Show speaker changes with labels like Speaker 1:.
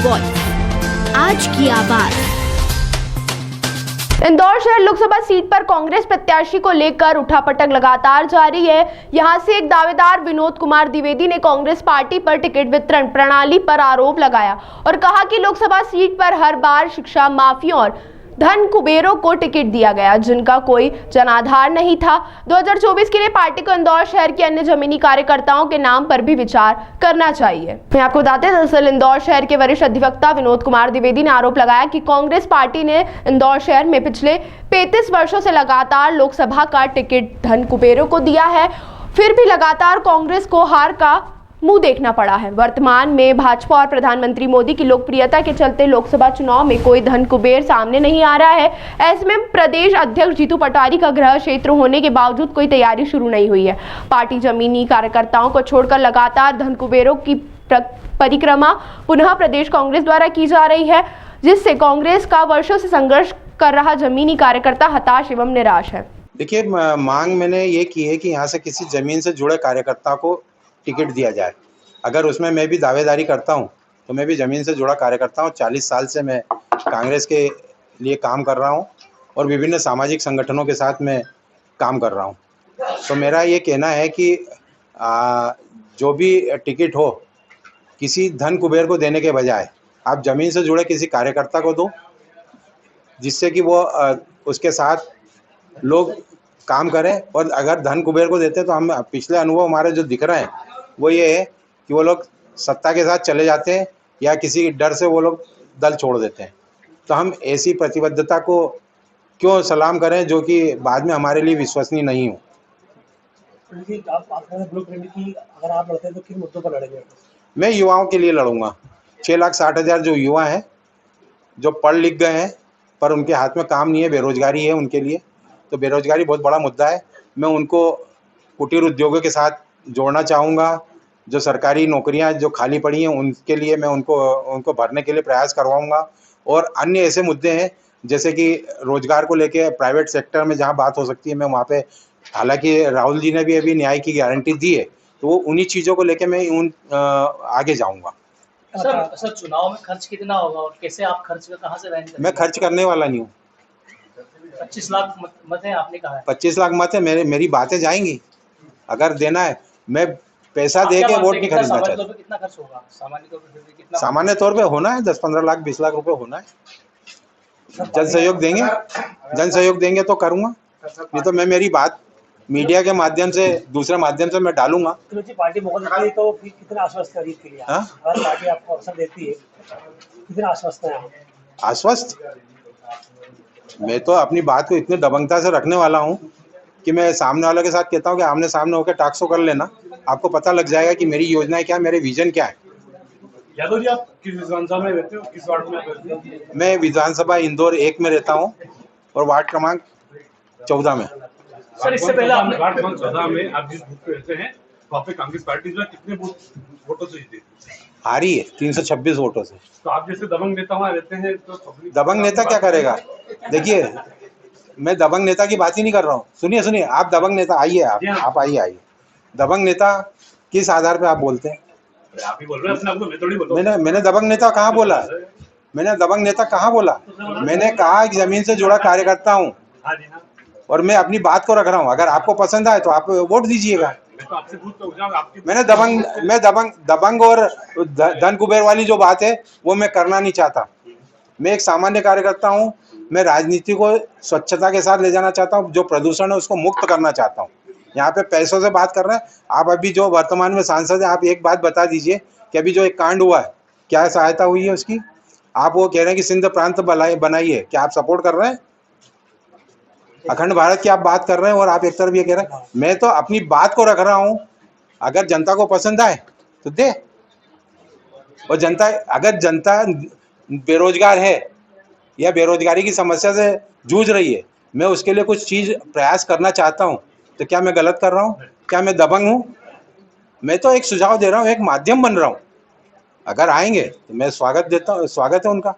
Speaker 1: Voice, आज की आवाज।
Speaker 2: इंदौर शहर लोकसभा सीट पर कांग्रेस प्रत्याशी को लेकर उठापटक लगातार जारी है। यहां से एक दावेदार विनोद कुमार द्विवेदी ने कांग्रेस पार्टी पर टिकट वितरण प्रणाली पर आरोप लगाया और कहा कि लोकसभा सीट पर हर बार शिक्षा माफियों और धन कुबेरों को टिकट दिया गया जिनका कोई जनाधार नहीं था। 2024 के लिए पार्टी को इंदौर शहर के अन्य जमीनी कार्यकर्ताओं के नाम पर भी विचार करना चाहिए। मैं आपको बताते हैं, दरअसल इंदौर शहर के वरिष्ठ अधिवक्ता विनोद कुमार द्विवेदी ने आरोप लगाया कि कांग्रेस पार्टी ने इंदौर शहर में पिछले 35 वर्षों से लगातार लोकसभा का टिकट धन कुबेरों को दिया है, फिर भी लगातार कांग्रेस को हार का मुंह देखना पड़ा है। वर्तमान में भाजपा और प्रधानमंत्री मोदी की लोकप्रियता के चलते लोकसभा चुनाव में कोई धन कुबेर सामने नहीं आ रहा है। ऐसे में प्रदेश अध्यक्ष जीतू पटवारी का गृह क्षेत्र होने के बावजूद कोई तैयारी शुरू नहीं हुई है। पार्टी जमीनी कार्यकर्ताओं को छोड़कर लगातार धन कुबेरों की परिक्रमा पुनः प्रदेश कांग्रेस द्वारा की जा रही है, जिससे कांग्रेस का वर्षों से संघर्ष कर रहा जमीनी कार्यकर्ता हताश एवं निराश है।
Speaker 3: देखिए, मांग मैंने ये की है कि यहाँ से किसी जमीन से जुड़े कार्यकर्ता को टिकट दिया जाए। अगर उसमें मैं भी दावेदारी करता हूँ तो मैं भी ज़मीन से जुड़ा कार्यकर्ता हूँ। 40 साल से मैं कांग्रेस के लिए काम कर रहा हूँ और विभिन्न सामाजिक संगठनों के साथ मैं काम कर रहा हूँ। तो मेरा ये कहना है कि जो भी टिकट हो किसी धन कुबेर को देने के बजाय आप ज़मीन से जुड़े किसी कार्यकर्ता को दो, जिससे कि वो उसके साथ लोग काम करें। और अगर धन कुबेर को देते तो हम पिछले अनुभव हमारे जो दिख रहे हैं वो ये है कि वो लोग सत्ता के साथ चले जाते हैं या किसी डर से वो लोग दल छोड़ देते हैं। तो हम ऐसी प्रतिबद्धता को क्यों सलाम करें जो कि बाद में हमारे लिए विश्वसनीय नहीं हो।
Speaker 4: अगर आप लड़ते हैं तो किन मुद्दों पर लड़ेंगे?
Speaker 3: मैं युवाओं के लिए लड़ूंगा। 6,60,000 जो युवा हैं, जो पढ़ लिख गए हैं पर उनके हाथ में काम नहीं है, बेरोजगारी है उनके लिए। तो बेरोजगारी बहुत बड़ा मुद्दा है। मैं उनको कुटीर उद्योगों के साथ जोड़ना चाहूँगा। जो सरकारी नौकरियां जो खाली पड़ी हैं उनके लिए मैं उनको भरने के लिए प्रयास करवाऊँगा। और अन्य ऐसे मुद्दे हैं जैसे कि रोजगार को लेके प्राइवेट सेक्टर में जहाँ बात हो सकती है मैं वहाँ पे, हालांकि राहुल जी ने भी अभी न्याय की गारंटी दी है, तो वो उन्हीं चीज़ों को लेके मैं आगे जाऊँगा।
Speaker 4: सर चुनाव में खर्च कितना होगा और कैसे आप खर्च का कहाँ से मैनेज करेंगे?
Speaker 3: मैं खर्च करने वाला नहीं हूँ।
Speaker 4: 25 लाख मत है आपने कहा है।
Speaker 3: 25 लाख मत है, मेरी बातें जाएंगी। अगर देना है मैं पैसा दे के वोट नहीं खरीदना चाहता।
Speaker 4: कितना खर्च होगा सामान्य तौर पे? कितना
Speaker 3: सामान्य तौर पे होना है 10-15 लाख 20 लाख रुपए होना है। जन सहयोग देंगे तो करूँगा, नहीं तो मैं मेरी बात मीडिया के माध्यम से दूसरे माध्यम से मैं डालूंगा।
Speaker 4: पार्टी मौका देती है तो कितना आश्वस्त है के लिए? हर पार्टी आपको अवसर देती है, कितना आश्वस्त है?
Speaker 3: आश्वस्त मैं तो अपनी बात को इतने दबंगता से रखने वाला हूँ कि मैं सामने वाले के साथ कहता हूँ कि आमने सामने होकर टाक्सो कर लेना, आपको पता लग जाएगा कि मेरी योजनाएं क्या, मेरे विजन क्या है।
Speaker 4: यादव जी, आप किस विधानसभा में रहते हो, किस वार्ड में रहते हो?
Speaker 3: मैं विधानसभा इंदौर 1 में रहता हूँ और वार्ड क्रमांक 14 में।
Speaker 4: सर इससे पहले आपने
Speaker 5: वार्ड क्रमांक 14 में आप जिस बूथ पे रहते हैं वहाँ पे कांग्रेस पार्टी जो है कितने वोटों से जीती?
Speaker 3: हारी है 326 वोटों से।
Speaker 5: तो आप जैसे दबंग नेता वहाँ रहते हैं तो
Speaker 3: दबंग नेता क्या करेगा? देखिए, मैं दबंग नेता की बात ही नहीं कर रहा हूँ। सुनिए, आप दबंग नेता आइए, आप आइए। दबंग नेता किस आधार पे आप बोलते हैं?
Speaker 5: आप ही बोल रहे हैं अपने आप को, मैं थोड़ी बोल रहा हूँ।
Speaker 3: मैंने दबंग नेता कहाँ बोला? मैंने दबंग नेता कहाँ बोला? मैंने कहा कि जमीन से जुड़ा कार्यकर्ता हूँ और मैं अपनी बात को रख रहा हूँ। अगर आपको पसंद आए तो आप वोट दीजिएगा। मैं दबंग और धन कुबेर वाली जो बात है वो मैं करना नहीं चाहता। मैं एक सामान्य कार्यकर्ता हूँ। मैं राजनीति को स्वच्छता के साथ ले जाना चाहता हूँ। जो प्रदूषण है उसको मुक्त करना चाहता हूँ। यहाँ पे पैसों से बात कर रहे हैं आप। अभी जो वर्तमान में सांसद है, आप एक बात बता दीजिए कि अभी जो एक कांड हुआ है क्या सहायता हुई है उसकी? आप वो कह रहे हैं कि सिंध प्रांत बनाइए, क्या आप सपोर्ट कर रहे हैं? अखंड भारत की आप बात कर रहे हैं और आप एक तरफ ये कह रहे हैं। मैं तो अपनी बात को रख रहा हूँ। अगर जनता को पसंद आए तो दे। और अगर जनता बेरोजगार है या बेरोजगारी की समस्या से जूझ रही है, मैं उसके लिए कुछ चीज प्रयास करना चाहता हूँ, तो क्या मैं गलत कर रहा हूँ? क्या मैं दबंग हूँ? मैं तो एक सुझाव दे रहा हूँ, एक माध्यम बन रहा हूँ। अगर आएंगे तो मैं स्वागत है उनका।